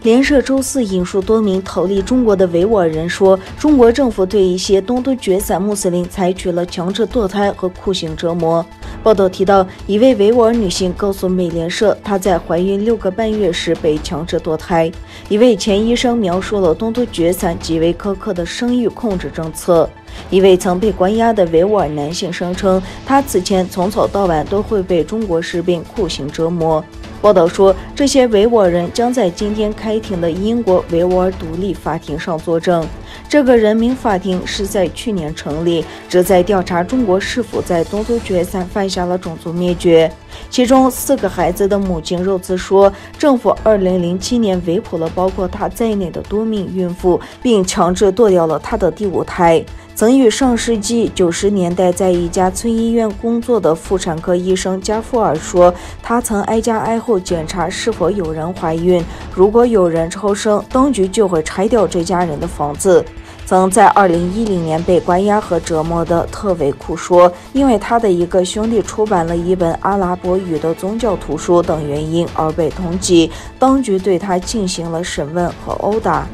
联社周四引述多名逃离中国的维吾尔人说，中国政府对一些东突厥散穆斯林采取了强制堕胎和酷刑折磨。报道提到，一位维吾尔女性告诉美联社，她在怀孕6个半月时被强制堕胎。一位前医生描述了东突厥散极为苛刻的生育控制政策。一位曾被关押的维吾尔男性声称，他此前从早到晚都会被中国士兵酷刑折磨。报道说，这些维吾尔人将在今天开庭的英国维吾尔独立法庭上作证。这个人民法庭是在去年成立，旨在调查中国是否在东突厥散犯下了种族灭绝。其中4个孩子的母亲肉孜说，政府2007年围捕了包括她在内的多名孕妇，并强制堕掉了她的第5胎。曾于上世纪90年代在一家村医院工作的妇产科医生加夫尔说，他曾挨家挨户检查是否有人怀孕，如果有人超生，当局就会拆掉这家人的房子。曾在2010年被关押和折磨的特维库说，因为他的一个兄弟出版了一本阿拉伯语的宗教图书等原因而被通缉，当局对他进行了审问和殴打。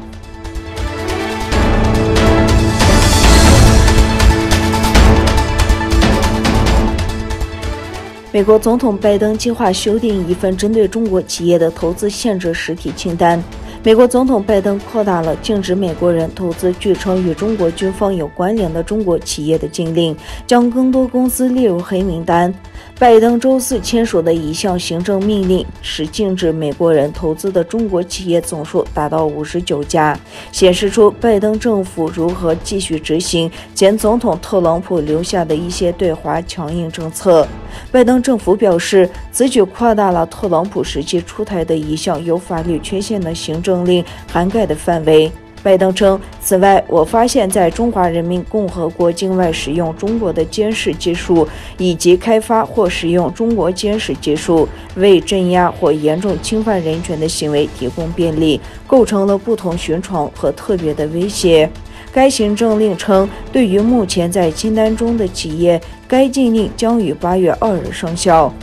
美国总统拜登计划修订一份针对中国企业的投资限制实体清单。美国总统拜登扩大了禁止美国人投资据称与中国军方有关联的中国企业的禁令，将更多公司列入黑名单。拜登周四签署的一项行政命令使禁止美国人投资的中国企业总数达到59家，显示出拜登政府如何继续执行前总统特朗普留下的一些对华强硬政策。拜登政府表示，此举扩大了特朗普时期出台的一项有法律缺陷的行政令涵盖的范围。拜登称，此外，我发现在中华人民共和国境外使用中国的监视技术，以及开发或使用中国监视技术为镇压或严重侵犯人权的行为提供便利，构成了不同寻常和特别的威胁。该行政令称，对于目前在清单中的企业，该禁令将于8月2日生效。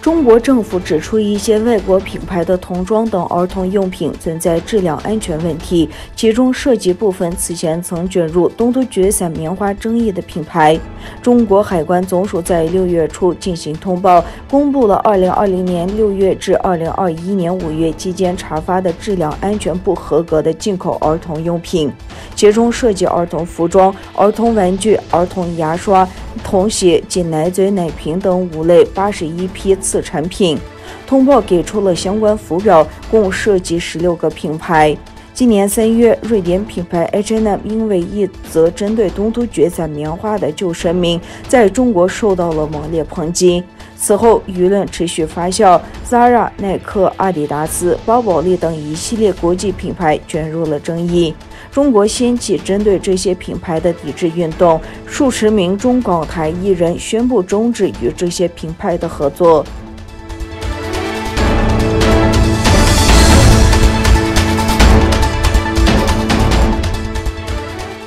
中国政府指出，一些外国品牌的童装等儿童用品存在质量安全问题，其中涉及部分此前曾卷入东突厥散棉花争议的品牌。中国海关总署在6月初进行通报，公布了2020年6月至2021年5月期间查发的质量安全不合格的进口儿童用品，其中涉及儿童服装、儿童玩具、儿童牙刷、童鞋及奶嘴奶瓶等5类81批次产品。通报给出了相关符表，共涉及16个品牌。今年3月，瑞典品牌 H&M 因为一则针对东突厥散棉花的旧声明，在中国受到了猛烈抨击。此后，舆论持续发酵 ，Zara、耐克、阿迪达斯、包宝莉等一系列国际品牌卷入了争议。中国掀起针对这些品牌的抵制运动，数十名中港台艺人宣布终止与这些品牌的合作。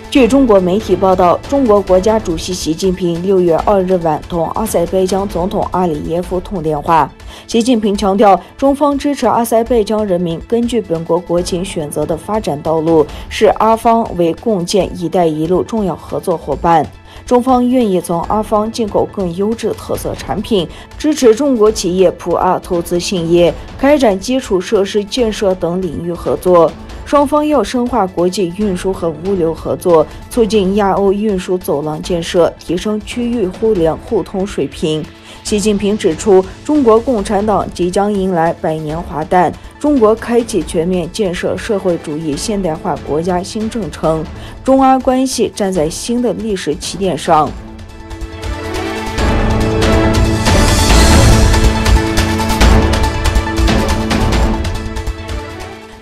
据中国媒体报道，中国国家主席习近平6月2日晚同阿塞拜疆总统阿里耶夫通电话。习近平强调，中方支持阿塞拜疆人民根据本国国情选择的发展道路，视阿方为共建“一带一路”重要合作伙伴。中方愿意从阿方进口更优质特色产品，支持中国企业赴阿投资兴业，开展基础设施建设等领域合作。双方要深化国际运输和物流合作，促进亚欧运输走廊建设，提升区域互联互通水平。习近平指出，中国共产党即将迎来100年华诞，中国开启全面建设社会主义现代化国家新征程，中阿关系站在新的历史起点上。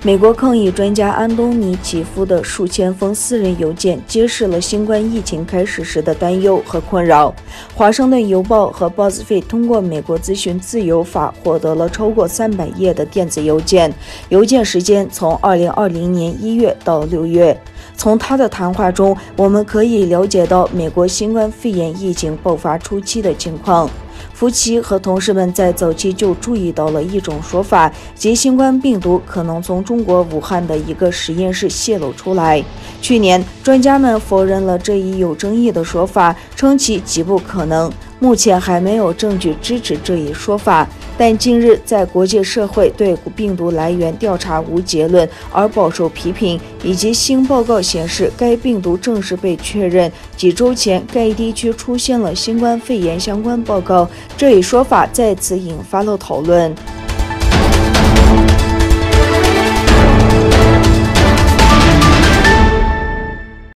美国抗疫专家安东尼·奇夫的数千封私人邮件揭示了新冠疫情开始时的担忧和困扰。华盛顿邮报和 BuzzFeed 通过美国资讯自由法获得了超过300页的电子邮件，邮件时间从2020年1月到6月。从他的谈话中，我们可以了解到美国新冠肺炎疫情爆发初期的情况。福奇和同事们在早期就注意到了一种说法，即新冠病毒可能从中国武汉的一个实验室泄露出来。去年，专家们否认了这一有争议的说法，称其极不可能。目前还没有证据支持这一说法，但近日在国际社会对病毒来源调查无结论而饱受批评，以及新报告显示该病毒正式被确认，几周前该地区出现了新冠肺炎相关报告，这一说法再次引发了讨论。